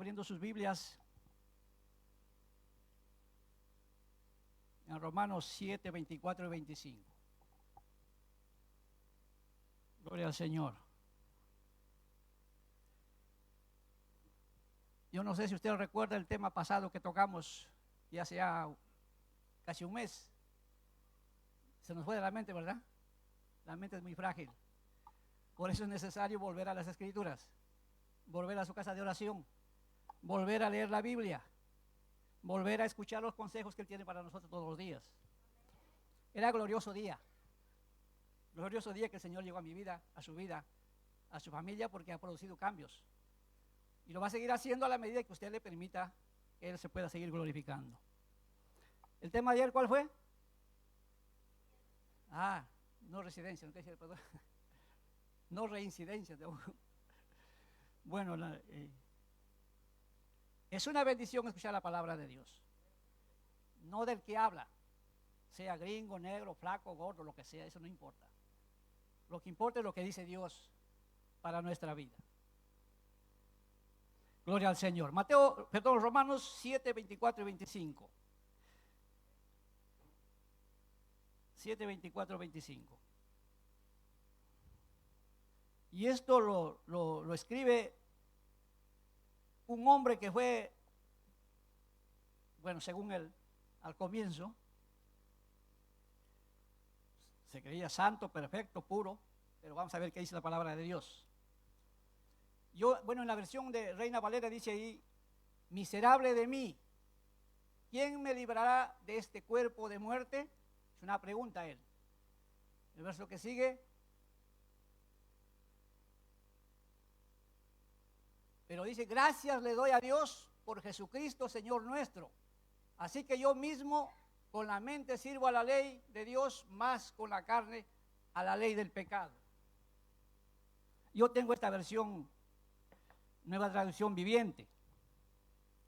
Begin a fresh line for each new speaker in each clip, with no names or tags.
abriendo sus Biblias en Romanos 7, 24 y 25. Gloria al Señor. Yo no sé si usted recuerda el tema pasado que tocamos ya hace casi un mes. Se nos fue de la mente, ¿verdad? La mente es muy frágil. Por eso es necesario volver a las Escrituras, volver a su casa de oración, volver a leer la Biblia, volver a escuchar los consejos que Él tiene para nosotros todos los días. Era glorioso día que el Señor llegó a mi vida, a su familia, porque ha producido cambios. Y lo va a seguir haciendo a la medida que usted le permita que Él se pueda seguir glorificando. ¿El tema de ayer cuál fue? No residencia, no te decía, perdón. No reincidencia. Bueno, es una bendición escuchar la palabra de Dios. No del que habla, sea gringo, negro, flaco, gordo, lo que sea, eso no importa. Lo que importa es lo que dice Dios para nuestra vida. Gloria al Señor. Romanos 7, 24 y 25. 7, 24, 25. Y esto lo escribe un hombre que fue, bueno, según él, al comienzo, se creía santo, perfecto, puro, pero vamos a ver qué dice la palabra de Dios. En la versión de Reina Valera dice ahí, miserable de mí, ¿quién me librará de este cuerpo de muerte? Es una pregunta a él. El verso que sigue, pero dice, gracias le doy a Dios por Jesucristo, Señor nuestro. Así que yo mismo con la mente sirvo a la ley de Dios, más con la carne a la ley del pecado. Yo tengo esta versión, nueva traducción viviente,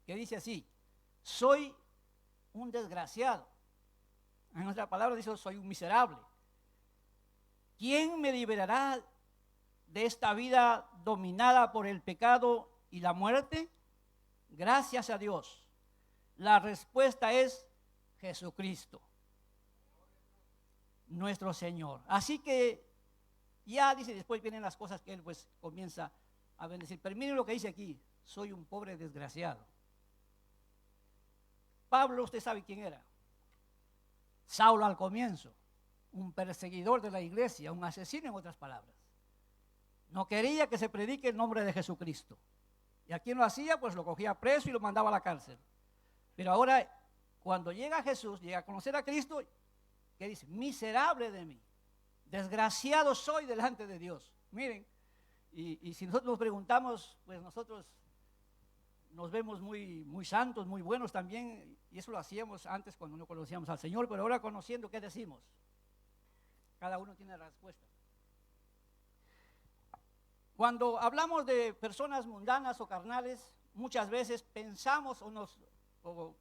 que dice así, soy un desgraciado. En otra palabra dice, soy un miserable. ¿Quién me liberará de esta vida dominada por el pecado y la muerte? Gracias a Dios. La respuesta es Jesucristo, nuestro Señor. Así que ya dice, después vienen las cosas que Él pues comienza a bendecir. Pero miren lo que dice aquí, soy un pobre desgraciado. Pablo, usted sabe quién era. Saulo al comienzo, un perseguidor de la iglesia, un asesino en otras palabras. No quería que se predique el nombre de Jesucristo. Y a quien lo hacía, pues lo cogía preso y lo mandaba a la cárcel. Pero ahora, cuando llega Jesús, llega a conocer a Cristo, ¿qué dice? Miserable de mí, desgraciado soy delante de Dios. Miren, y si nosotros nos preguntamos, pues nosotros nos vemos muy santos, muy buenos también, y eso lo hacíamos antes cuando no conocíamos al Señor, pero ahora conociendo, ¿qué decimos? Cada uno tiene la respuesta. Cuando hablamos de personas mundanas o carnales, muchas veces pensamos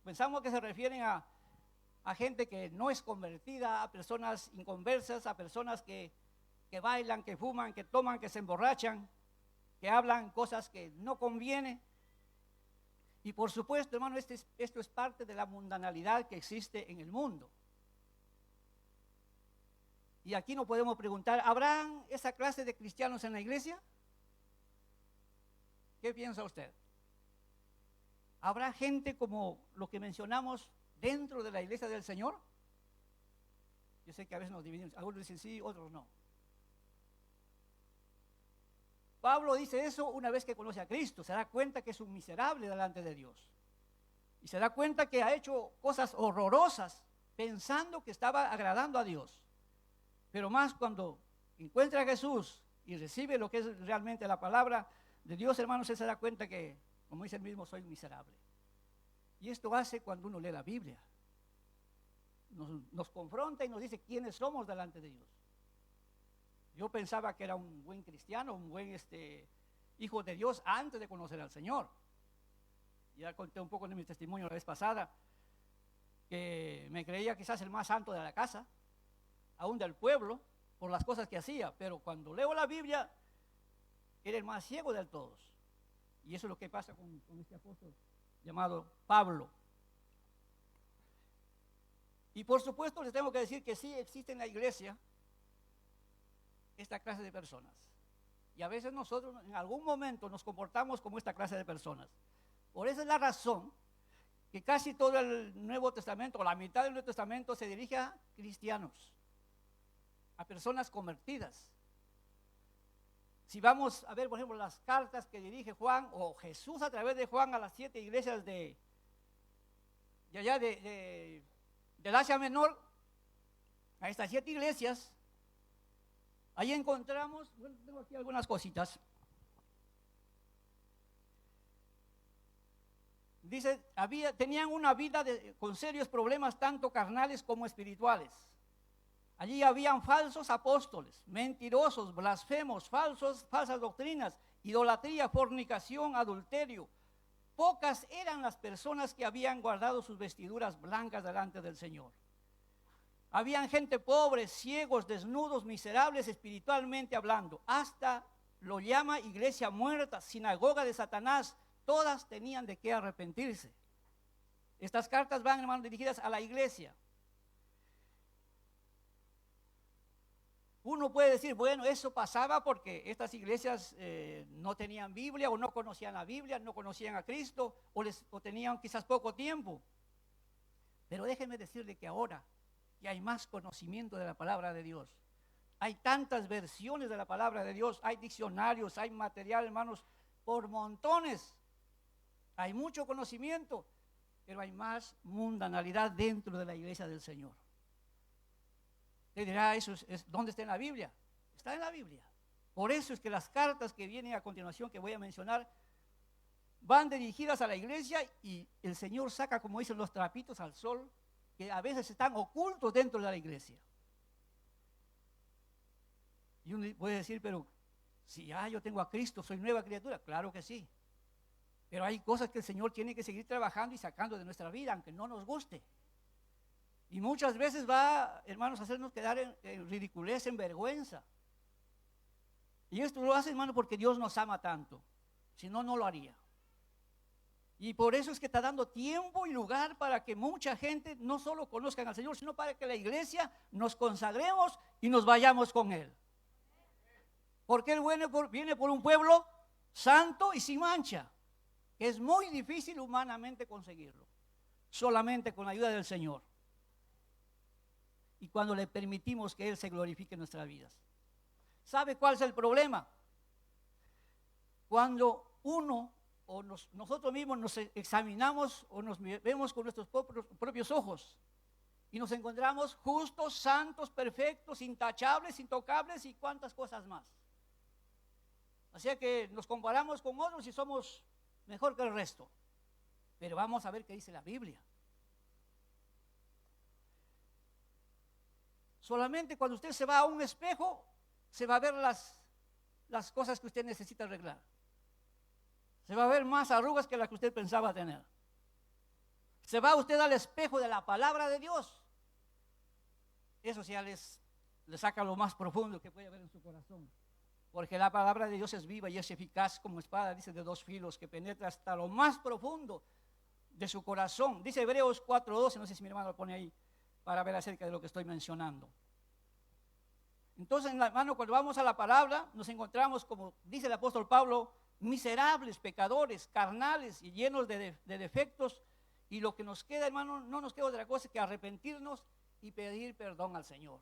pensamos que se refieren a gente que no es convertida, a personas inconversas, a personas que bailan, que fuman, que toman, que se emborrachan, que hablan cosas que no convienen. Y por supuesto, hermano, esto es parte de la mundanalidad que existe en el mundo. Y aquí nos podemos preguntar, ¿habrán esa clase de cristianos en la iglesia? ¿Qué piensa usted? ¿Habrá gente como lo que mencionamos dentro de la iglesia del Señor? Yo sé que a veces nos dividimos, algunos dicen sí, otros no. Pablo dice eso una vez que conoce a Cristo, se da cuenta que es un miserable delante de Dios. Y se da cuenta que ha hecho cosas horrorosas pensando que estaba agradando a Dios. Pero más cuando encuentra a Jesús y recibe lo que es realmente la palabra de Dios, hermanos, se da cuenta que, como dice él mismo, soy un miserable. Y esto hace cuando uno lee la Biblia. Nos confronta y nos dice quiénes somos delante de Dios. Yo pensaba que era un buen cristiano, un buen hijo de Dios antes de conocer al Señor. Ya conté un poco de mi testimonio la vez pasada, que me creía quizás el más santo de la casa, aún del pueblo, por las cosas que hacía. Pero cuando leo la Biblia, era el más ciego de todos. Y eso es lo que pasa con este apóstol llamado Pablo. Y por supuesto les tengo que decir que sí existe en la iglesia esta clase de personas. Y a veces nosotros en algún momento nos comportamos como esta clase de personas. Por esa es la razón que casi todo el Nuevo Testamento, o la mitad del Nuevo Testamento, se dirige a cristianos, a personas convertidas. Si vamos a ver, por ejemplo, las cartas que dirige Juan, o Jesús a través de Juan a las 7 iglesias de allá del Asia Menor, a estas 7 iglesias, ahí encontramos, bueno, tengo aquí algunas cositas. Dice, tenían una vida con serios problemas tanto carnales como espirituales. Allí habían falsos apóstoles, mentirosos, blasfemos, falsas doctrinas, idolatría, fornicación, adulterio. Pocas eran las personas que habían guardado sus vestiduras blancas delante del Señor. Habían gente pobre, ciegos, desnudos, miserables espiritualmente hablando. Hasta lo llama iglesia muerta, sinagoga de Satanás. Todas tenían de qué arrepentirse. Estas cartas van, hermanos, dirigidas a la iglesia. Uno puede decir, bueno, eso pasaba porque estas iglesias no tenían Biblia, o no conocían la Biblia, no conocían a Cristo, o tenían quizás poco tiempo. Pero déjenme decirle que ahora que hay más conocimiento de la palabra de Dios, hay tantas versiones de la palabra de Dios, hay diccionarios, hay material, hermanos, por montones. Hay mucho conocimiento, pero hay más mundanalidad dentro de la iglesia del Señor. Usted dirá, ¿dónde está en la Biblia? Está en la Biblia. Por eso es que las cartas que vienen a continuación, que voy a mencionar, van dirigidas a la iglesia, y el Señor saca, como dicen, los trapitos al sol, que a veces están ocultos dentro de la iglesia. Y uno puede decir, pero si ya yo tengo a Cristo, soy nueva criatura. Claro que sí. Pero hay cosas que el Señor tiene que seguir trabajando y sacando de nuestra vida, aunque no nos guste. Y muchas veces va, hermanos, a hacernos quedar en ridiculez, en vergüenza. Y esto lo hace, hermano, porque Dios nos ama tanto. Si no, no lo haría. Y por eso es que está dando tiempo y lugar para que mucha gente no solo conozcan al Señor, sino para que la iglesia nos consagremos y nos vayamos con Él. Porque Él viene por un pueblo santo y sin mancha, que es muy difícil humanamente conseguirlo, solamente con la ayuda del Señor. Y cuando le permitimos que Él se glorifique en nuestras vidas. ¿Sabe cuál es el problema? Cuando uno o nosotros mismos nos examinamos o nos vemos con nuestros propios ojos y nos encontramos justos, santos, perfectos, intachables, intocables y cuántas cosas más. Así que nos comparamos con otros y somos mejor que el resto. Pero vamos a ver qué dice la Biblia. Solamente cuando usted se va a un espejo, se va a ver las cosas que usted necesita arreglar. Se va a ver más arrugas que las que usted pensaba tener. Se va usted al espejo de la palabra de Dios. Eso ya le saca lo más profundo que puede haber en su corazón. Porque la palabra de Dios es viva y es eficaz como espada, dice, de 2 filos, que penetra hasta lo más profundo de su corazón. Dice Hebreos 4:12, no sé si mi hermano lo pone ahí, para ver acerca de lo que estoy mencionando. Entonces, hermano, cuando vamos a la palabra, nos encontramos, como dice el apóstol Pablo, miserables, pecadores, carnales y llenos de defectos. Y lo que nos queda, hermano, no nos queda otra cosa que arrepentirnos y pedir perdón al Señor.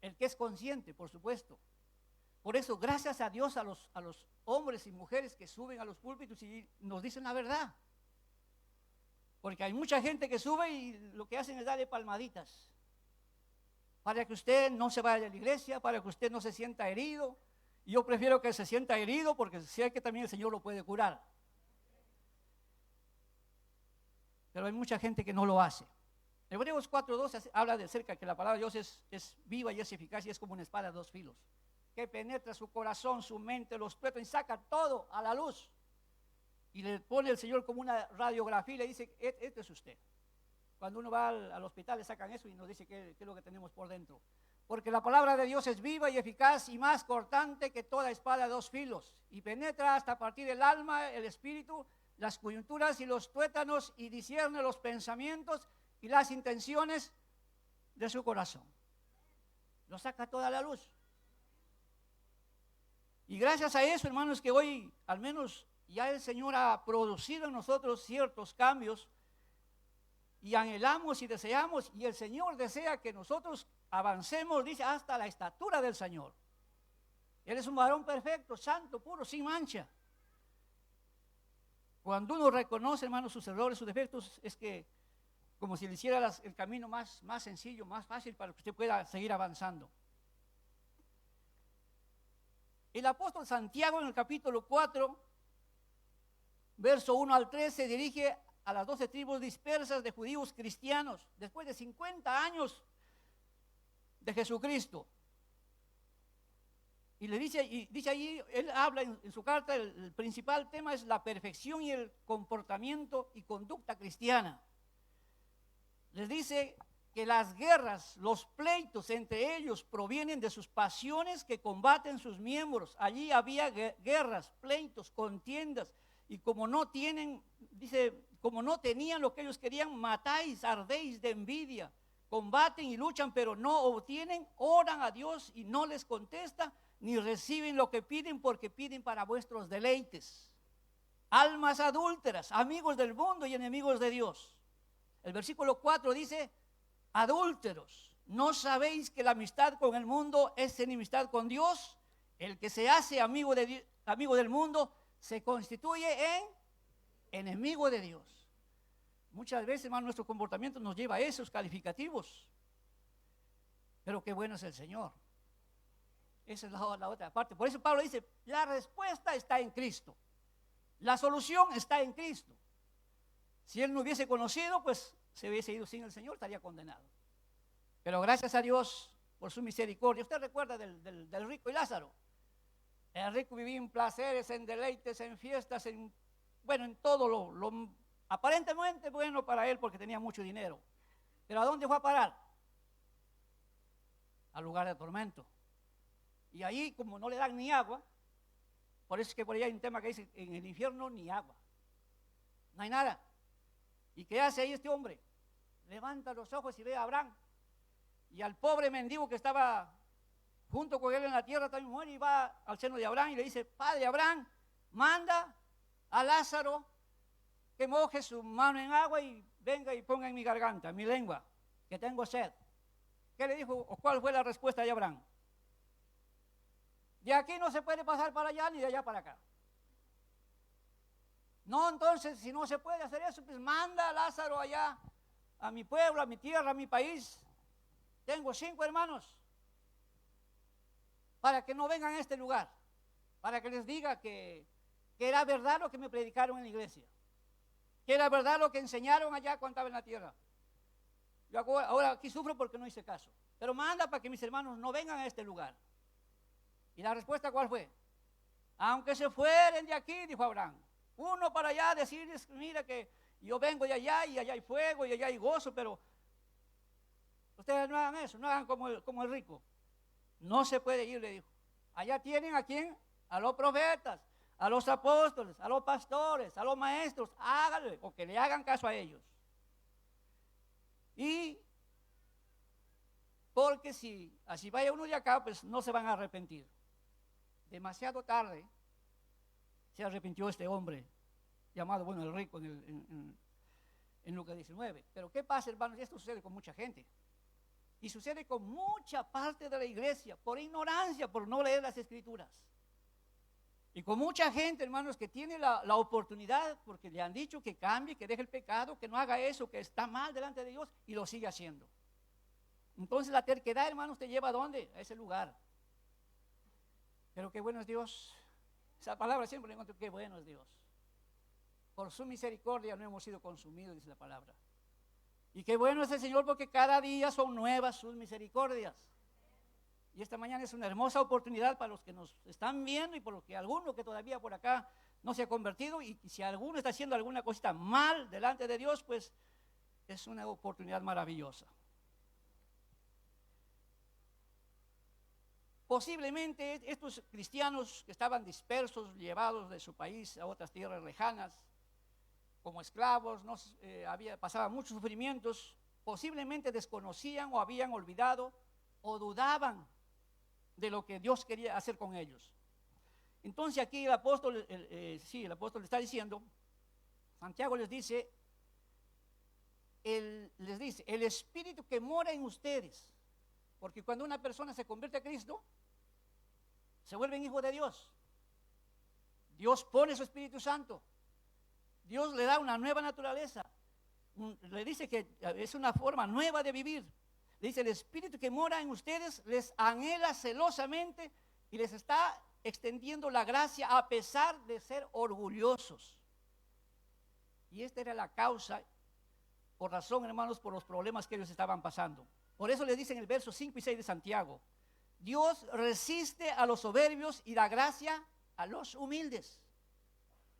El que es consciente, por supuesto. Por eso, gracias a Dios, a los hombres y mujeres que suben a los púlpitos y nos dicen la verdad. Porque hay mucha gente que sube y lo que hacen es darle palmaditas para que usted no se vaya de la iglesia, para que usted no se sienta herido. Y yo prefiero que se sienta herido porque sé que también el Señor lo puede curar. Pero hay mucha gente que no lo hace. Hebreos 4:12 habla de acerca que la palabra de Dios es viva y es eficaz y es como una espada de 2 filos, que penetra su corazón, su mente, los tuétanos y saca todo a la luz. Y le pone el Señor como una radiografía y le dice, este es usted. Cuando uno va al hospital le sacan eso y nos dice qué es lo que tenemos por dentro. Porque la palabra de Dios es viva y eficaz y más cortante que toda espada de dos filos, y penetra hasta partir el alma, el espíritu, las coyunturas y los tuétanos, y discierne los pensamientos y las intenciones de su corazón. Lo saca toda la luz. Y gracias a eso, hermanos, que hoy al menos ya el Señor ha producido en nosotros ciertos cambios, y anhelamos y deseamos, y el Señor desea que nosotros avancemos, dice, hasta la estatura del Señor. Él es un varón perfecto, santo, puro, sin mancha. Cuando uno reconoce, hermanos, sus errores, sus defectos, es que como si le hiciera el camino más sencillo, más fácil para que usted pueda seguir avanzando. El apóstol Santiago en el capítulo 4, verso 1 al 3, se dirige a las 12 tribus dispersas de judíos cristianos, después de 50 años de Jesucristo. Y le dice allí, él habla en su carta, el principal tema es la perfección y el comportamiento y conducta cristiana. Les dice que las guerras, los pleitos entre ellos provienen de sus pasiones que combaten sus miembros. Allí había guerras, pleitos, contiendas, y como no tienen, dice, como no tenían lo que ellos querían, matáis, ardéis de envidia, combaten y luchan, pero no obtienen, oran a Dios y no les contesta, ni reciben lo que piden porque piden para vuestros deleites. Almas adúlteras, amigos del mundo y enemigos de Dios. El versículo 4 dice, adúlteros, ¿no sabéis que la amistad con el mundo es enemistad con Dios? El que se hace amigo del mundo se constituye en enemigo de Dios. Muchas veces, hermano, nuestro comportamiento nos lleva a esos calificativos. Pero qué bueno es el Señor. Esa es la otra parte. Por eso Pablo dice, la respuesta está en Cristo. La solución está en Cristo. Si él no hubiese conocido, pues se hubiese ido sin el Señor, estaría condenado. Pero gracias a Dios por su misericordia. Usted recuerda del rico y Lázaro. El rico vivía en placeres, en deleites, en fiestas, en todo lo aparentemente bueno para él porque tenía mucho dinero. Pero ¿a dónde fue a parar? Al lugar de tormento. Y ahí, como no le dan ni agua, por eso es que por ahí hay un tema que dice, en el infierno ni agua. No hay nada. ¿Y qué hace ahí este hombre? Levanta los ojos y ve a Abraham. Y al pobre mendigo que estaba junto con él en la tierra también muere, y va al seno de Abraham y le dice, Padre Abraham, manda a Lázaro que moje su mano en agua y venga y ponga en mi garganta, en mi lengua, que tengo sed. ¿Qué le dijo o cuál fue la respuesta de Abraham? De aquí no se puede pasar para allá ni de allá para acá. No, entonces, si no se puede hacer eso, pues manda a Lázaro allá, a mi pueblo, a mi tierra, a mi país. Tengo 5 hermanos, para que no vengan a este lugar, para que les diga que era verdad lo que me predicaron en la iglesia, que era verdad lo que enseñaron allá cuando estaba en la tierra. Yo ahora aquí sufro porque no hice caso, pero manda para que mis hermanos no vengan a este lugar. ¿Y la respuesta cuál fue? Aunque se fueren de aquí, dijo Abraham, uno para allá decirles, mira que yo vengo de allá y allá hay fuego y allá hay gozo, pero ustedes no hagan eso, no hagan como el rico. No se puede ir, le dijo. Allá tienen a quién, a los profetas, a los apóstoles, a los pastores, a los maestros, háganle o que le hagan caso a ellos. Y porque si así vaya uno de acá, pues no se van a arrepentir. Demasiado tarde se arrepintió este hombre llamado, el rico en Lucas 19. Pero ¿qué pasa, hermanos? Y esto sucede con mucha gente. Y sucede con mucha parte de la iglesia, por ignorancia, por no leer las escrituras. Y con mucha gente, hermanos, que tiene la oportunidad, porque le han dicho que cambie, que deje el pecado, que no haga eso, que está mal delante de Dios, y lo sigue haciendo. Entonces la terquedad, hermanos, te lleva ¿a dónde? A ese lugar. Pero qué bueno es Dios. Esa palabra siempre la encuentro, qué bueno es Dios. Por su misericordia no hemos sido consumidos, dice la palabra. Y qué bueno es el Señor porque cada día son nuevas sus misericordias. Y esta mañana es una hermosa oportunidad para los que nos están viendo y por los que alguno que todavía por acá no se ha convertido, y si alguno está haciendo alguna cosita mal delante de Dios, pues es una oportunidad maravillosa. Posiblemente estos cristianos que estaban dispersos, llevados de su país a otras tierras lejanas, como esclavos, pasaban muchos sufrimientos, posiblemente desconocían o habían olvidado o dudaban de lo que Dios quería hacer con ellos. Entonces aquí el apóstol le está diciendo, Santiago les dice, el Espíritu que mora en ustedes, porque cuando una persona se convierte a Cristo, se vuelven hijos de Dios. Dios pone su Espíritu Santo. Dios le da una nueva naturaleza. Le dice que es una forma nueva de vivir. Le dice, el Espíritu que mora en ustedes les anhela celosamente y les está extendiendo la gracia a pesar de ser orgullosos. Y esta era la causa, por razón, hermanos, por los problemas que ellos estaban pasando. Por eso le dice en el verso 5 y 6 de Santiago, Dios resiste a los soberbios y da gracia a los humildes.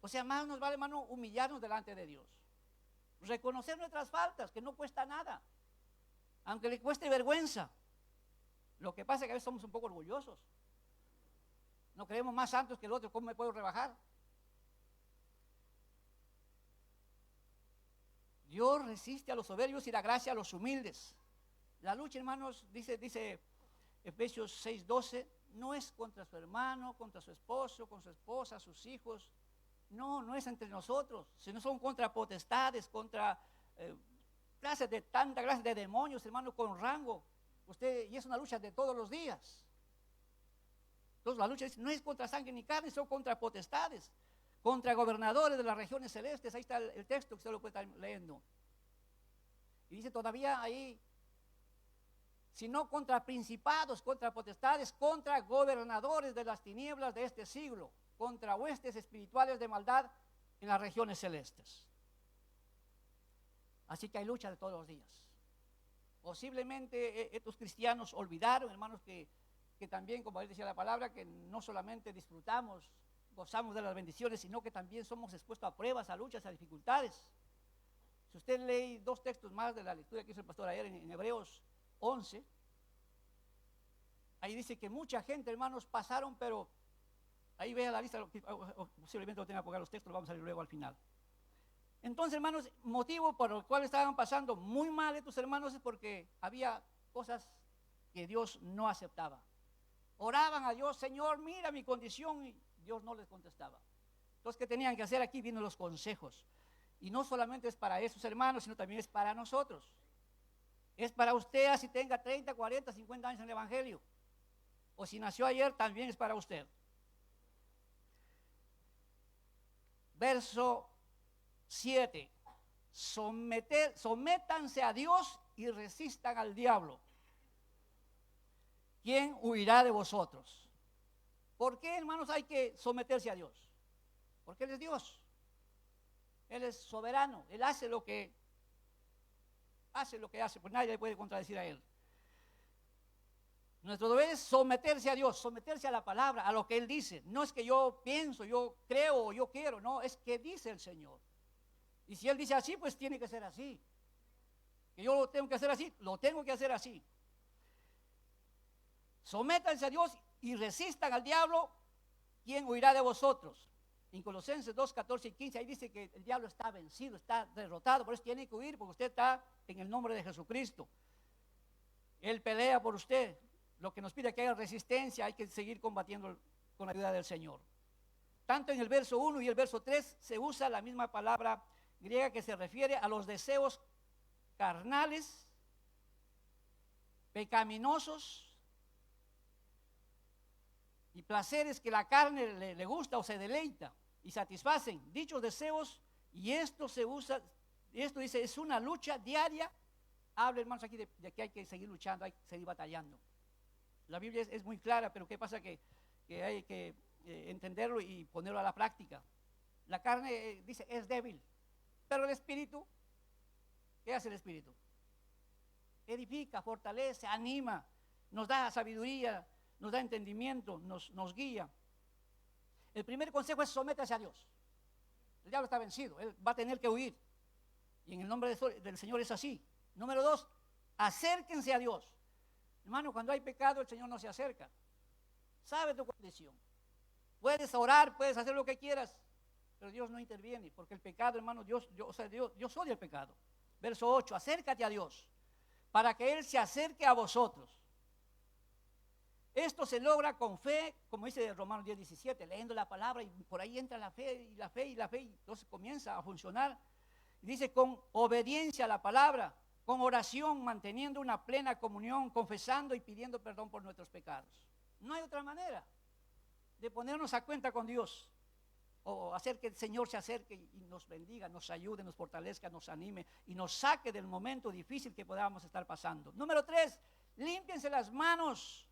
O sea, más nos vale, hermano, humillarnos delante de Dios. Reconocer nuestras faltas, que no cuesta nada, aunque le cueste vergüenza. Lo que pasa es que a veces somos un poco orgullosos. No creemos más santos que el otro, ¿cómo me puedo rebajar? Dios resiste a los soberbios y da gracia a los humildes. La lucha, hermanos, dice Efesios 6:12, no es contra su hermano, contra su esposo, con su esposa, sus hijos. No es entre nosotros, sino son contra potestades, contra tanta clase de demonios, hermano, con rango. Y es una lucha de todos los días. Entonces la lucha no es contra sangre ni carne, son contra potestades, contra gobernadores de las regiones celestes. Ahí está el texto que usted lo puede estar leyendo. Y dice todavía ahí, sino contra principados, contra potestades, contra gobernadores de las tinieblas de este siglo, contra huestes espirituales de maldad en las regiones celestes. Así que hay lucha de todos los días. Posiblemente estos cristianos olvidaron, hermanos, que también, como él decía la palabra, que no solamente disfrutamos, gozamos de las bendiciones, sino que también somos expuestos a pruebas, a luchas, a dificultades. Si usted lee 2 textos más de la lectura que hizo el pastor ayer en Hebreos 11, ahí dice que mucha gente, hermanos, pasaron, pero ahí vea la lista, posiblemente lo tenga que poner los textos, lo vamos a leer luego al final. Entonces, hermanos, motivo por el cual estaban pasando muy mal estos hermanos es porque había cosas que Dios no aceptaba. Oraban a Dios, Señor, mira mi condición, y Dios no les contestaba. Entonces, ¿qué tenían que hacer? Aquí vienen los consejos. Y no solamente es para esos hermanos, sino también es para nosotros. Es para usted, así tenga 30, 40, 50 años en el Evangelio. O si nació ayer, también es para usted. Verso 7. Sométanse a Dios y resistan al diablo. ¿Quién huirá de vosotros? ¿Por qué, hermanos, hay que someterse a Dios? Porque Él es Dios. Él es soberano. Él hace lo que hace, pues nadie le puede contradecir a Él. Nuestro deber es someterse a Dios, someterse a la palabra, a lo que Él dice. No es que yo pienso, yo creo o yo quiero, no, es que dice el Señor. Y si Él dice así, pues tiene que ser así. Que yo lo tengo que hacer así, lo tengo que hacer así. Sométanse a Dios y resistan al diablo, ¿quién huirá de vosotros? En Colosenses 2, 14 y 15, ahí dice que el diablo está vencido, está derrotado, por eso tiene que huir, porque usted está en el nombre de Jesucristo. Él pelea por usted. Lo que nos pide que haya resistencia, hay que seguir combatiendo con la ayuda del Señor. Tanto en el verso 1 y el verso 3 se usa la misma palabra griega que se refiere a los deseos carnales, pecaminosos y placeres que la carne le gusta o se deleita y satisfacen dichos deseos, y esto dice, es una lucha diaria. Habla, hermanos, aquí de que hay que seguir luchando, hay que seguir batallando. La Biblia es muy clara, pero ¿qué pasa? Que hay que entenderlo y ponerlo a la práctica. La carne, dice, es débil, pero el Espíritu, ¿qué hace el Espíritu? Edifica, fortalece, anima, nos da sabiduría, nos da entendimiento, nos guía. El primer consejo es sométase a Dios. El diablo está vencido, él va a tener que huir. Y en el nombre del Señor es así. Número 2, acérquense a Dios. Hermano, cuando hay pecado, el Señor no se acerca. sabe tu condición. Puedes orar, puedes hacer lo que quieras, pero Dios no interviene, porque el pecado, hermano, Dios odia el pecado. Verso 8, acércate a Dios, para que Él se acerque a vosotros. Esto se logra con fe, como dice Romanos 10:17, leyendo la palabra, y por ahí entra la fe, y la fe, y la fe, y entonces comienza a funcionar. Dice, con obediencia a la palabra, con oración, manteniendo una plena comunión, confesando y pidiendo perdón por nuestros pecados. No hay otra manera de ponernos a cuenta con Dios, o hacer que el Señor se acerque y nos bendiga, nos ayude, nos fortalezca, nos anime y nos saque del momento difícil que podamos estar pasando. Número 3, límpiense las manos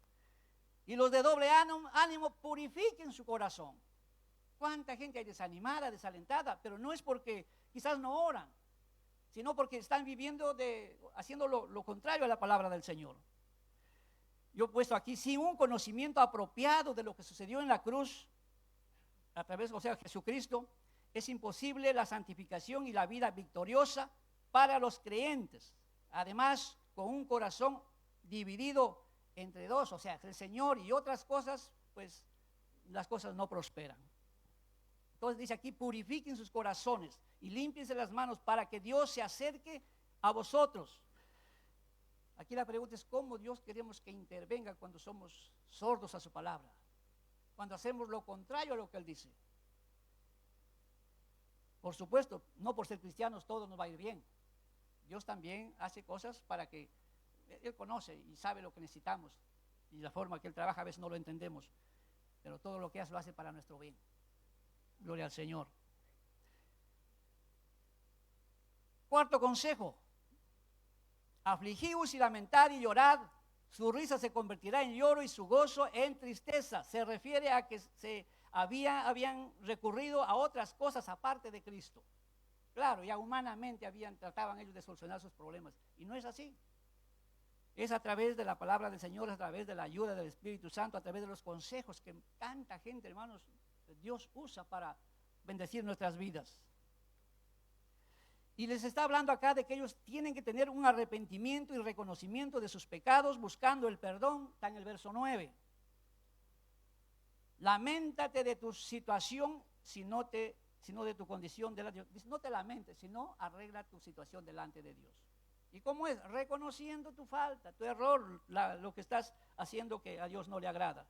y los de doble ánimo purifiquen su corazón. ¿Cuánta gente hay desanimada, desalentada? Pero no es porque quizás no oran, sino porque están viviendo haciendo lo contrario a la palabra del Señor. Yo he puesto aquí, sin un conocimiento apropiado de lo que sucedió en la cruz, a través, Jesucristo, es imposible la santificación y la vida victoriosa para los creyentes. Además, con un corazón dividido entre dos, o sea, el Señor y otras cosas, pues las cosas no prosperan. Entonces dice aquí, purifiquen sus corazones y límpiense las manos para que Dios se acerque a vosotros. Aquí la pregunta es, ¿cómo Dios queremos que intervenga cuando somos sordos a su palabra? Cuando hacemos lo contrario a lo que Él dice. Por supuesto, no por ser cristianos todo nos va a ir bien. Dios también hace cosas para que Él conoce y sabe lo que necesitamos. Y la forma que Él trabaja a veces no lo entendemos. Pero todo lo que hace lo hace para nuestro bien. Gloria al Señor. Cuarto consejo. Afligíos y lamentad y llorad. Su risa se convertirá en lloro y su gozo en tristeza. Se refiere a que habían recurrido a otras cosas aparte de Cristo. Claro, ya humanamente trataban ellos de solucionar sus problemas. Y no es así. Es a través de la palabra del Señor, a través de la ayuda del Espíritu Santo, a través de los consejos que tanta gente, hermanos, Dios usa para bendecir nuestras vidas. Y les está hablando acá de que ellos tienen que tener un arrepentimiento y reconocimiento de sus pecados, buscando el perdón. Está en el verso 9. Lamentate de tu situación, sino de tu condición delante de Dios. No te lamentes, sino arregla tu situación delante de Dios. ¿Y cómo es? Reconociendo tu falta, tu error, lo que estás haciendo que a Dios no le agrada.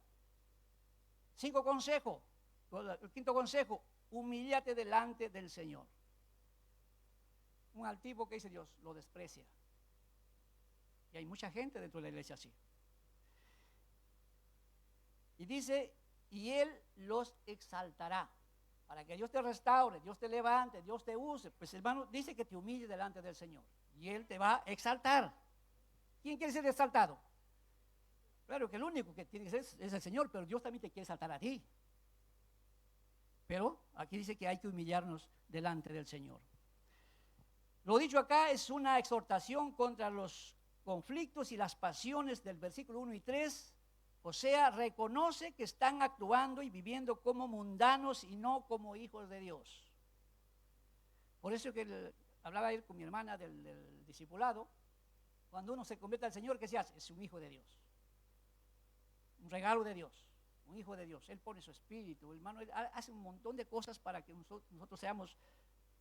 El quinto consejo, humíllate delante del Señor. Un altivo que dice Dios, lo desprecia. Y hay mucha gente dentro de la iglesia así. Y dice, y Él los exaltará. Para que Dios te restaure, Dios te levante, Dios te use. Pues hermano, dice que te humille delante del Señor. Y Él te va a exaltar. ¿Quién quiere ser exaltado? Claro que el único que tiene que ser es el Señor, pero Dios también te quiere exaltar a ti. Pero aquí dice que hay que humillarnos delante del Señor. Lo dicho acá es una exhortación contra los conflictos y las pasiones del versículo 1 y 3. O sea, reconoce que están actuando y viviendo como mundanos y no como hijos de Dios. Por eso que hablaba ayer con mi hermana del discipulado. Cuando uno se convierte al Señor, ¿qué se hace? Es un hijo de Dios. Un regalo de Dios. Un hijo de Dios. Él pone su espíritu. Hermano, Él hace un montón de cosas para que nosotros seamos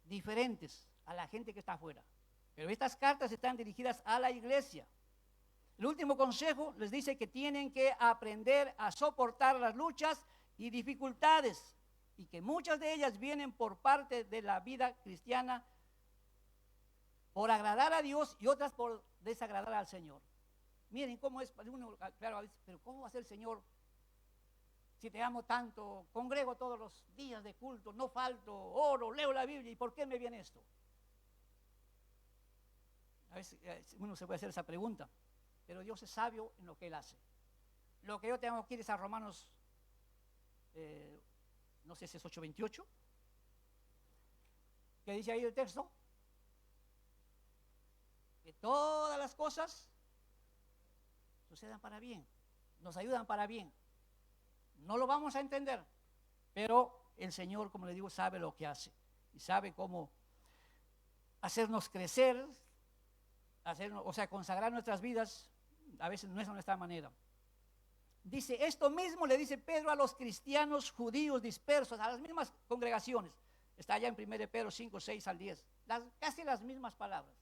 diferentes a la gente que está afuera. Pero estas cartas están dirigidas a la iglesia. El último consejo les dice que tienen que aprender a soportar las luchas y dificultades, y que muchas de ellas vienen por parte de la vida cristiana por agradar a Dios y otras por desagradar al Señor. Miren cómo es, uno, claro, pero ¿cómo va a ser el Señor si te amo tanto? Congrego todos los días de culto, no falto, oro, leo la Biblia, ¿y por qué me viene esto? A veces uno se puede hacer esa pregunta, pero Dios es sabio en lo que Él hace. Lo que yo tengo que ir es a Romanos, no sé si es 8:28, que dice ahí el texto, que todas las cosas sucedan para bien, nos ayudan para bien. No lo vamos a entender, pero el Señor, como le digo, sabe lo que hace y sabe cómo hacernos crecer, consagrar nuestras vidas. A veces no es a nuestra manera. Dice, esto mismo le dice Pedro a los cristianos judíos dispersos, a las mismas congregaciones. Está allá en 1 Pedro 5, 6 al 10. Casi las mismas palabras.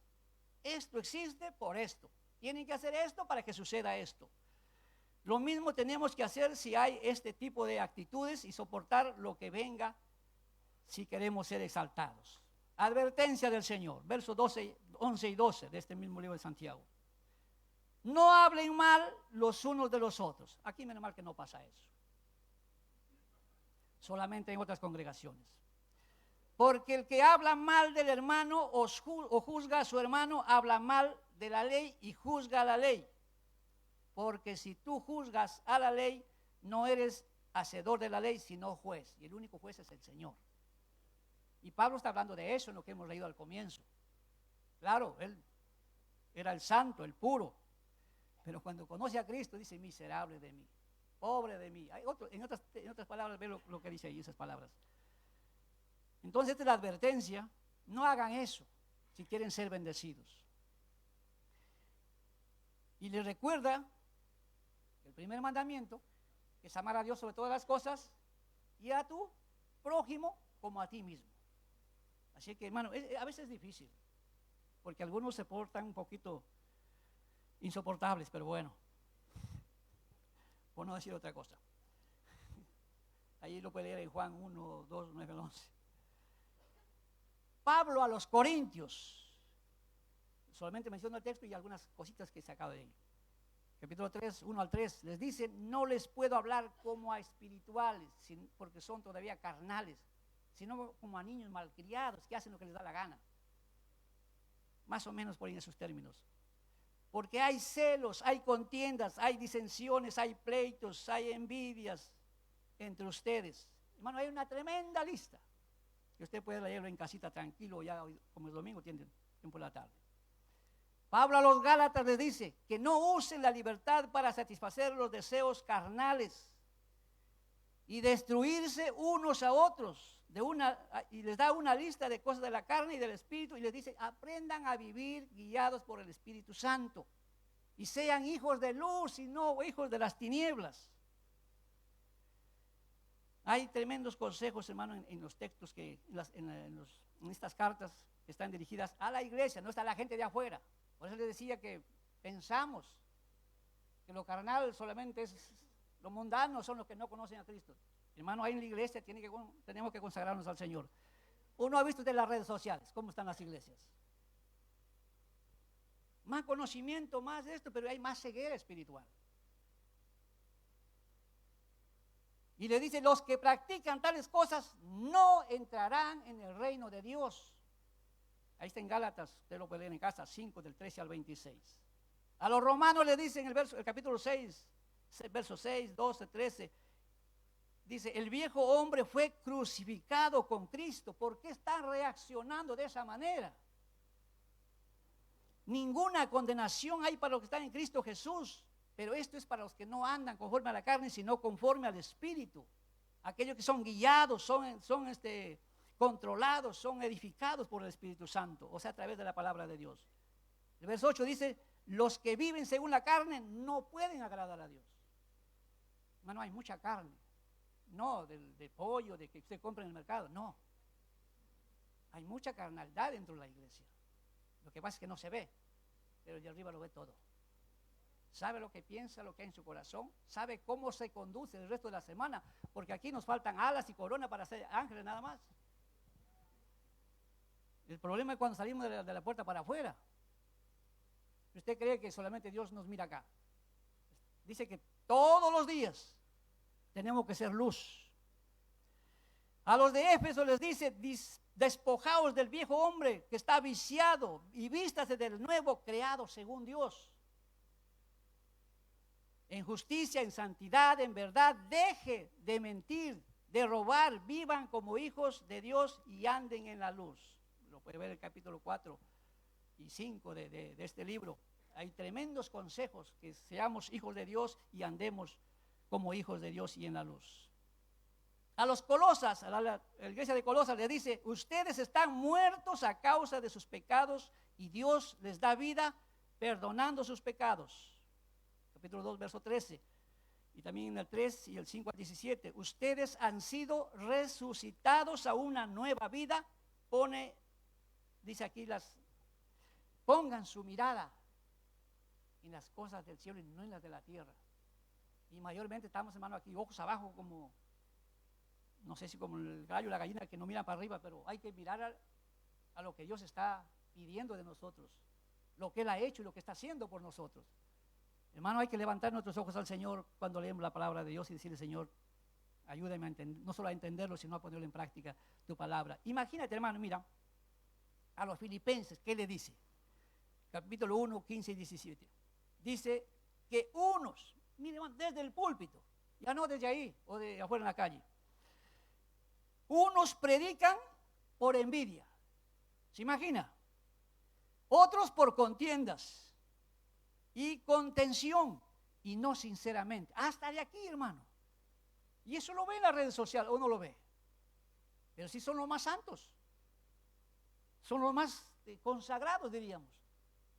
Esto existe por esto. Tienen que hacer esto para que suceda esto. Lo mismo tenemos que hacer si hay este tipo de actitudes y soportar lo que venga si queremos ser exaltados. Advertencia del Señor, versos 11 y 12 de este mismo libro de Santiago. No hablen mal los unos de los otros. Aquí menos mal que no pasa eso. Solamente en otras congregaciones. Porque el que habla mal del hermano o juzga a su hermano, habla mal de la ley y juzga a la ley. Porque si tú juzgas a la ley, no eres hacedor de la ley, sino juez. Y el único juez es el Señor. Y Pablo está hablando de eso en lo que hemos leído al comienzo. Claro, él era el santo, el puro. Pero cuando conoce a Cristo dice, miserable de mí, pobre de mí. En otras palabras, ve lo que dice ahí, esas palabras. Entonces esta es la advertencia, no hagan eso si quieren ser bendecidos. Y les recuerda el primer mandamiento, que es amar a Dios sobre todas las cosas y a tu prójimo como a ti mismo. Así que, hermano, a veces es difícil, porque algunos se portan un poquito insoportables, pero bueno, por no decir otra cosa. Ahí lo puede leer en Juan 1, 2, 9, 11. Pablo a los Corintios, solamente menciono el texto y algunas cositas que he sacado de ahí. Capítulo 3, 1 al 3, les dice, no les puedo hablar como a espirituales, porque son todavía carnales, sino como a niños malcriados que hacen lo que les da la gana. Más o menos por ahí en esos términos. Porque hay celos, hay contiendas, hay disensiones, hay pleitos, hay envidias entre ustedes. Hermano, hay una tremenda lista. Que usted puede leerlo en casita tranquilo, ya como es domingo, tiene tiempo de la tarde. Pablo a los Gálatas les dice que no usen la libertad para satisfacer los deseos carnales y destruirse unos a otros. Y les da una lista de cosas de la carne y del espíritu y les dice, aprendan a vivir guiados por el Espíritu Santo y sean hijos de luz y no hijos de las tinieblas. Hay tremendos consejos, hermano, en los textos, en estas cartas que están dirigidas a la iglesia, no está la gente de afuera. Por eso les decía que pensamos que lo carnal solamente es, lo mundano son los que no conocen a Cristo. Hermano, ahí en la iglesia tenemos que consagrarnos al Señor. Uno ha visto de las redes sociales cómo están las iglesias. Más conocimiento, más de esto, pero hay más ceguera espiritual. Y le dice, los que practican tales cosas no entrarán en el reino de Dios. Ahí está en Gálatas, usted lo puede leer en casa, 5 del 13 al 26. A los romanos le dice en el capítulo 6, versos 6, 12, 13, dice, el viejo hombre fue crucificado con Cristo. ¿Por qué están reaccionando de esa manera? Ninguna condenación hay para los que están en Cristo Jesús. Pero esto es para los que no andan conforme a la carne, sino conforme al Espíritu. Aquellos que son guiados, son controlados, son edificados por el Espíritu Santo, o sea, a través de la palabra de Dios. El verso 8 dice, los que viven según la carne no pueden agradar a Dios. Hermano, hay mucha carne. No de pollo, de que usted compra en el mercado, no. Hay mucha carnalidad dentro de la iglesia. Lo que pasa es que no se ve, pero el de arriba lo ve todo. Sabe lo que piensa, lo que hay en su corazón, sabe cómo se conduce el resto de la semana, porque aquí nos faltan alas y corona para ser ángeles nada más. El problema es cuando salimos de la puerta para afuera. ¿Usted cree que solamente Dios nos mira acá? Dice que todos los días tenemos que ser luz. A los de Éfeso les dice, despojaos del viejo hombre que está viciado y vístase del nuevo creado según Dios. En justicia, en santidad, en verdad, deje de mentir, de robar, vivan como hijos de Dios y anden en la luz. Lo puede ver en el capítulo 4 y 5 de este libro. Hay tremendos consejos, que seamos hijos de Dios y andemos como hijos de Dios y en la luz. A los Colosas, a la iglesia de Colosas le dice, ustedes están muertos a causa de sus pecados y Dios les da vida perdonando sus pecados. Capítulo 2, verso 13. Y también en el 3 y el 5 al 17. Ustedes han sido resucitados a una nueva vida. Dice aquí, pongan su mirada en las cosas del cielo y no en las de la tierra. Y mayormente estamos, hermano, aquí ojos abajo, como, no sé si como el gallo o la gallina que no miran para arriba, pero hay que mirar a lo que Dios está pidiendo de nosotros, lo que Él ha hecho y lo que está haciendo por nosotros. Hermano, hay que levantar nuestros ojos al Señor cuando leemos la palabra de Dios y decirle: Señor, ayúdame a entender, no solo a entenderlo, sino a ponerlo en práctica tu palabra. Imagínate, hermano, mira, a los filipenses, ¿qué le dice? Capítulo 1, 15 y 17. Dice que unos, mire, hermano, desde el púlpito, ya no desde ahí o de afuera en la calle, unos predican por envidia, ¿se imagina? Otros por contiendas y contención, y no sinceramente. Hasta de aquí, hermano. Y eso lo ve en las redes sociales, o no lo ve. Pero sí son los más santos, son los más consagrados, diríamos.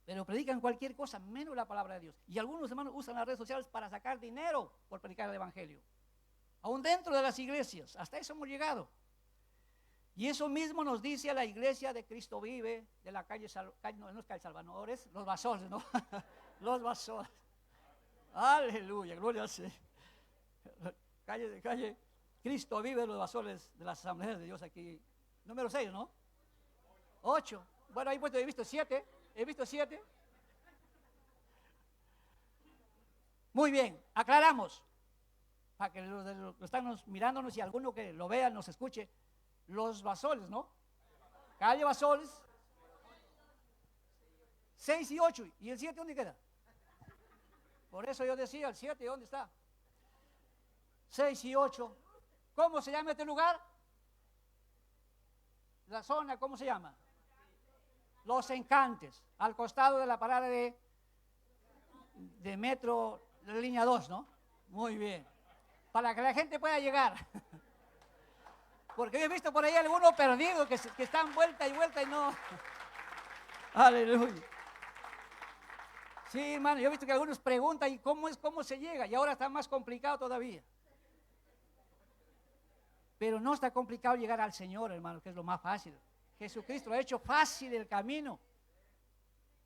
Pero predican cualquier cosa, menos la palabra de Dios. Y algunos hermanos usan las redes sociales para sacar dinero por predicar el evangelio. Aún dentro de las iglesias, hasta eso hemos llegado. Y eso mismo nos dice a la iglesia de Cristo Vive, de la calle, no es calle Salvadores, los Basores, ¿no? Los Basores. Aleluya, gloria al Señor. Calle Cristo Vive, los Basores de las Asambleas de Dios aquí. Número 6, ¿no? 8. Bueno, ahí puesto, he visto 7. Muy bien, aclaramos. Para que los que están mirándonos y alguno que lo vea, nos escuche. Los Basoles, ¿no? Calle Basoles. 6 y 8. ¿Y el 7 dónde queda? Por eso yo decía, el 7, ¿dónde está? 6 y 8. ¿Cómo se llama este lugar? La zona, ¿cómo se llama? Los Encantes, al costado de la parada de metro, de la línea 2, ¿no? Muy bien. Para que la gente pueda llegar. Porque yo he visto por ahí algunos perdidos que están vuelta y vuelta y no. Aleluya. Sí, hermano, yo he visto que algunos preguntan: ¿y cómo se llega? Y ahora está más complicado todavía. Pero no está complicado llegar al Señor, hermano, que es lo más fácil. Jesucristo ha hecho fácil el camino.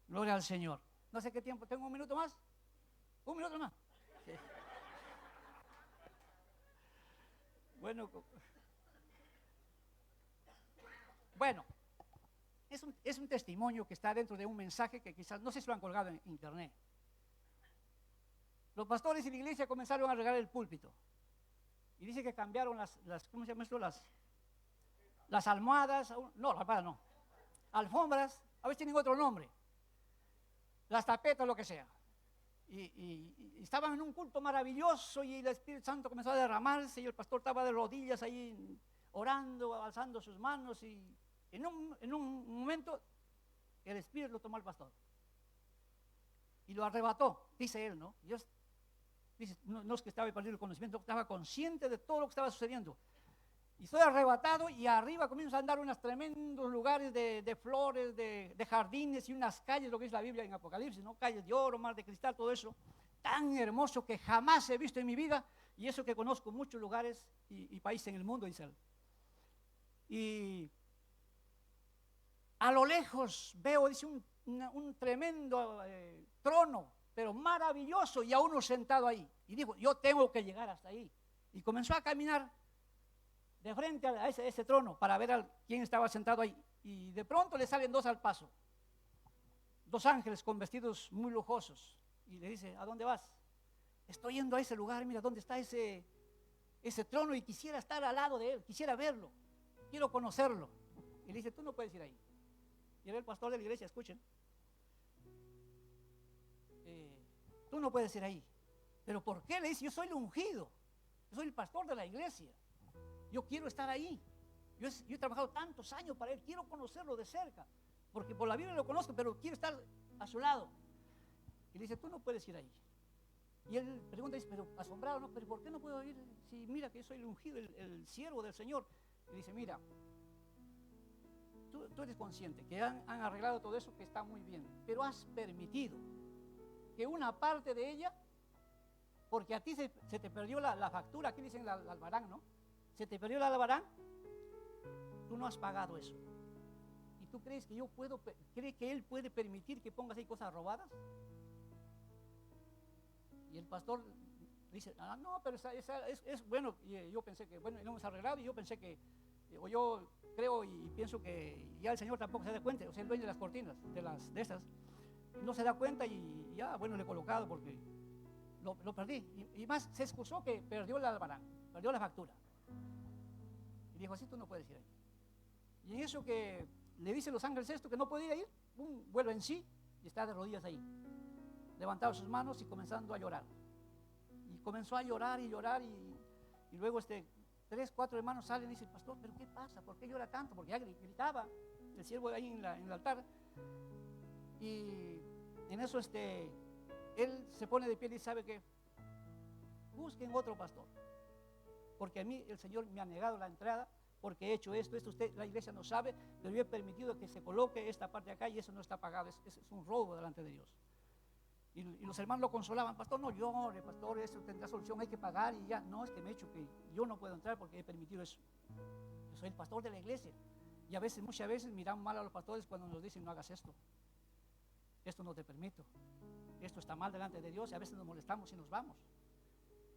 Gloria al Señor. No sé qué tiempo, ¿tengo un minuto más? ¿Un minuto más? Sí. Bueno, es un testimonio que está dentro de un mensaje que quizás, no sé si lo han colgado en internet. Los pastores y la iglesia comenzaron a regar el púlpito. Y dice que cambiaron ¿cómo se llama esto? Las almohadas, no, las almohadas no. Alfombras, a veces tienen otro nombre. Las tapetas, lo que sea. Y estaban en un culto maravilloso y el Espíritu Santo comenzó a derramarse y el pastor estaba de rodillas ahí orando, alzando sus manos, y en un momento el Espíritu lo tomó al pastor y lo arrebató, dice él, ¿no? Dice, no es que estaba perdiendo el conocimiento, estaba consciente de todo lo que estaba sucediendo. Y estoy arrebatado y arriba comienzo a andar unos tremendos lugares de flores, de jardines y unas calles, lo que es la Biblia en Apocalipsis, ¿no? Calles de oro, mar de cristal, todo eso, tan hermoso que jamás he visto en mi vida, y eso que conozco muchos lugares y países en el mundo, dice él. Y a lo lejos veo, dice, un tremendo trono, pero maravilloso, y a uno sentado ahí. Y dijo, yo tengo que llegar hasta ahí. Y comenzó a caminar de frente a ese trono para ver a quién estaba sentado ahí. Y de pronto le salen dos al paso, dos ángeles con vestidos muy lujosos. Y le dice, ¿a dónde vas? Estoy yendo a ese lugar, mira dónde está ese trono y quisiera estar al lado de él, quisiera verlo, quiero conocerlo. Y le dice, tú no puedes ir ahí. Y era el pastor de la iglesia, escuchen. Tú no puedes ir ahí. ¿Pero por qué? Le dice, yo soy el ungido, yo soy el pastor de la iglesia. Yo quiero estar ahí. Yo he trabajado tantos años para él, quiero conocerlo de cerca, porque por la Biblia lo conozco, pero quiero estar a su lado. Y le dice, tú no puedes ir ahí. Y él pregunta, dice, pero asombrado, ¿no? ¿Pero por qué no puedo ir? Si mira que yo soy el ungido, el siervo del Señor. Y dice, mira, tú eres consciente que han arreglado todo eso, que está muy bien, pero has permitido que una parte de ella porque a ti se te perdió la factura, aquí dicen la albarán, ¿no? Se te perdió la albarán, tú no has pagado eso. ¿Y tú crees que crees que él puede permitir que pongas ahí cosas robadas? Y el pastor dice, no, pero es bueno. Y yo pensé que, bueno, lo hemos arreglado, y yo pensé que, o yo creo y pienso que ya el Señor tampoco se da cuenta, o sea, el dueño de las cortinas, de estas, no se da cuenta, y ya, bueno, le he colocado porque lo perdí. Y más, se excusó que perdió la albarán, perdió la factura. Y dijo, así tú no puedes ir ahí. Y en eso que le dicen los ángeles esto, que no podía ir, vuelve en sí y está de rodillas ahí, levantando sus manos y comenzando a llorar. Y comenzó a llorar y llorar, y luego 3, 4 hermanos salen y dicen, pastor, ¿pero qué pasa? ¿Por qué llora tanto? Porque ya gritaba el siervo ahí en el altar. Y en eso él se pone de pie y dice, ¿sabe qué? Busquen otro pastor, porque a mí el Señor me ha negado la entrada, porque he hecho esto, usted, la iglesia no sabe, pero yo he permitido que se coloque esta parte de acá y eso no está pagado, es un robo delante de Dios. Y los hermanos lo consolaban, pastor, no llore, pastor, eso tendrá solución, hay que pagar y ya. No, es que me he hecho que yo no puedo entrar porque he permitido eso. Yo soy el pastor de la iglesia, y muchas veces miramos mal a los pastores cuando nos dicen, no hagas esto no te permito, esto está mal delante de Dios, y a veces nos molestamos y nos vamos.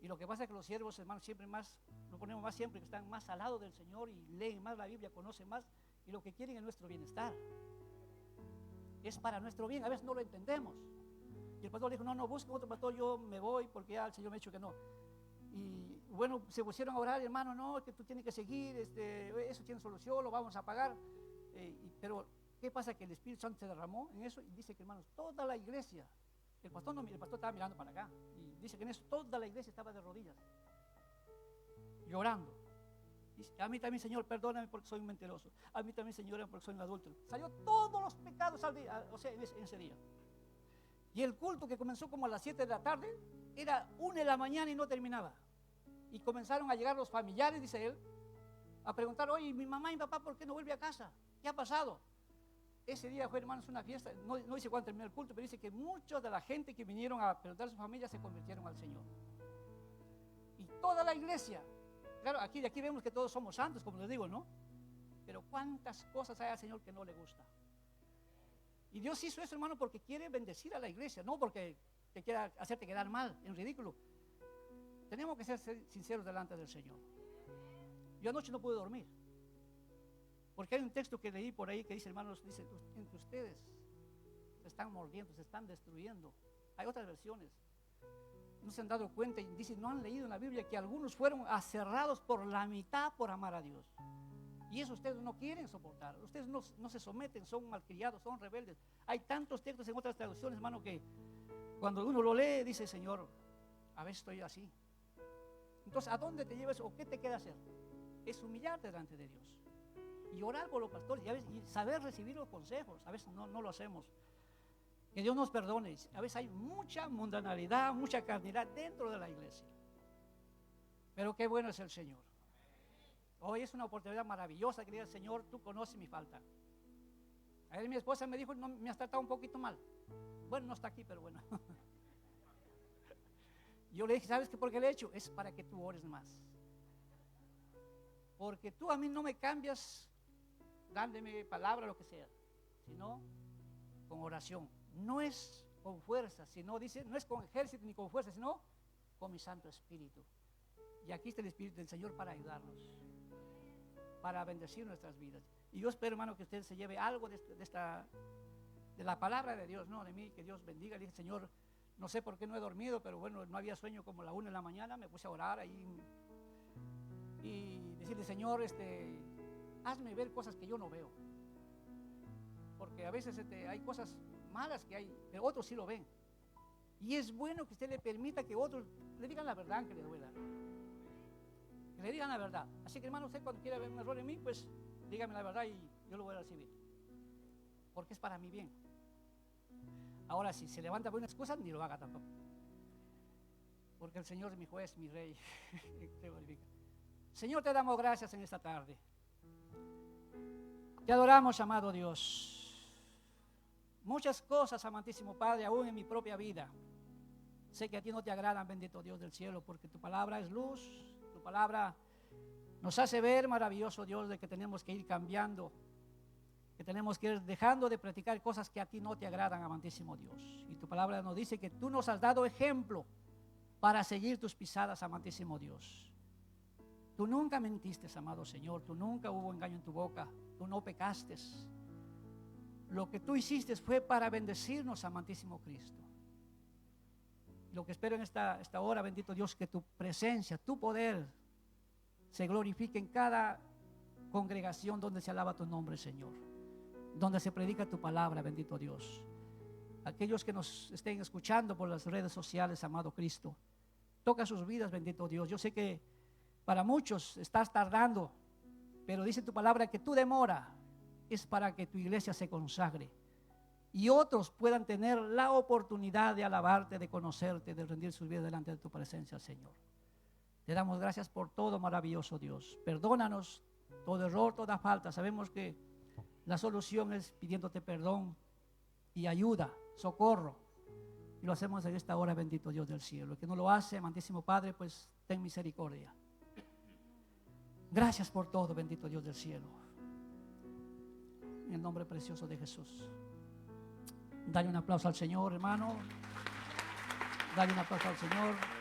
Y lo que pasa es que los siervos, hermanos, siempre más, lo ponemos más siempre, que están más al lado del Señor y leen más la Biblia, conocen más, y lo que quieren es nuestro bienestar. Es para nuestro bien, a veces no lo entendemos. Y el pastor dijo, no, busquen otro pastor, yo me voy porque ya el Señor me ha dicho que no. Y bueno, se pusieron a orar, hermano, no, que tú tienes que seguir, eso tiene solución, lo vamos a pagar. Pero, ¿qué pasa? Que el Espíritu Santo se derramó en eso, y dice que, hermanos, toda la iglesia, el pastor estaba mirando para acá, y dice que en eso toda la iglesia estaba de rodillas, llorando. Dice, a mí también, Señor, perdóname porque soy un mentiroso. A mí también, Señor, porque soy un adúltero. Salió todos los pecados al día, o sea, en ese día. Y el culto, que comenzó como a las 7 de la tarde, era 1 de la mañana y no terminaba. Y comenzaron a llegar los familiares, dice él, a preguntar, oye, mi mamá y mi papá, ¿por qué no vuelve a casa? ¿Qué ha pasado? Ese día fue, hermanos, una fiesta, no dice cuándo terminó el culto, pero dice que muchos de la gente que vinieron a preguntar a su familia se convirtieron al Señor. Y toda la iglesia, claro, de aquí vemos que todos somos santos, como les digo, ¿no? Pero cuántas cosas hay al Señor que no le gusta. Y Dios hizo eso, hermano, porque quiere bendecir a la iglesia, no porque te quiera hacerte quedar mal, en ridículo. Tenemos que ser sinceros delante del Señor. Yo anoche no pude dormir, porque hay un texto que leí por ahí que dice, hermanos, dice, entre ustedes se están mordiendo, se están destruyendo. Hay otras versiones. No se han dado cuenta, y dice, no han leído en la Biblia que algunos fueron aserrados por la mitad por amar a Dios. Y eso ustedes no quieren soportar. Ustedes no se someten, son malcriados, son rebeldes. Hay tantos textos en otras traducciones, hermano, que cuando uno lo lee, dice, Señor, a veces estoy así. Entonces, ¿a dónde te llevas o qué te queda hacer? Es humillarte delante de Dios y orar por los pastores, y saber recibir los consejos. A veces no lo hacemos. Que Dios nos perdone. A veces hay mucha mundanalidad, mucha carnalidad dentro de la iglesia. Pero qué bueno es el Señor. Hoy es una oportunidad maravillosa que diga, Señor, tú conoces mi falta. Ayer mi esposa me dijo, no, me has tratado un poquito mal. Bueno, no está aquí, pero bueno. Yo le dije, ¿sabes qué? ¿Por qué le he hecho? Es para que tú ores más. Porque tú a mí no me cambias dándome palabra, lo que sea, sino con oración. No es con fuerza, sino, dice, no es con ejército ni con fuerza, sino con mi Santo Espíritu. Y aquí está el Espíritu del Señor para ayudarnos, para bendecir nuestras vidas. Y yo espero, hermano, que usted se lleve algo de la palabra de Dios, no de mí, que Dios bendiga. Le dije, Señor, no sé por qué no he dormido, pero bueno, no había sueño como la 1 de la mañana, me puse a orar ahí y decirle, Señor, hazme ver cosas que yo no veo. Porque a veces hay cosas malas que hay, pero otros sí lo ven. Y es bueno que usted le permita que otros le digan la verdad que le duela. Que le digan la verdad. Así que, hermano, usted cuando quiera ver un error en mí, pues dígame la verdad y yo lo voy a recibir. Porque es para mi bien. Ahora, si se levanta por una excusa, ni lo haga tampoco. Porque el Señor es mi juez, mi rey. Señor, te damos gracias en esta tarde. Te adoramos, amado Dios. Muchas cosas, amantísimo Padre, aún en mi propia vida, Sé que a ti no te agradan, bendito Dios del cielo, porque tu palabra es luz, tu palabra nos hace ver, maravilloso Dios, de que tenemos que ir cambiando, que tenemos que ir dejando de practicar cosas que a ti no te agradan, amantísimo Dios. Y tu palabra nos dice que tú nos has dado ejemplo para seguir tus pisadas, amantísimo Dios. Tú nunca mentiste, amado Señor, tú nunca hubo engaño en tu boca, tú no pecaste. Lo que tú hiciste fue para bendecirnos, amantísimo Cristo. Lo que espero en esta hora, bendito Dios, que tu presencia, tu poder se glorifique en cada congregación donde se alaba tu nombre, Señor, donde se predica tu palabra, bendito Dios. Aquellos que nos estén escuchando por las redes sociales, amado Cristo, toca sus vidas, bendito Dios. Yo sé que para muchos estás tardando, pero dice tu palabra que tu demora es para que tu iglesia se consagre y otros puedan tener la oportunidad de alabarte, de conocerte, de rendir sus vidas delante de tu presencia, Señor. Te damos gracias por todo, maravilloso Dios. Perdónanos todo error, toda falta. Sabemos que la solución es pidiéndote perdón y ayuda, socorro. Y lo hacemos en esta hora, bendito Dios del cielo. El que no lo hace, amantísimo Padre, pues ten misericordia. Gracias por todo, bendito Dios del cielo. En el nombre precioso de Jesús. Dale un aplauso al Señor, hermano. Dale un aplauso al Señor.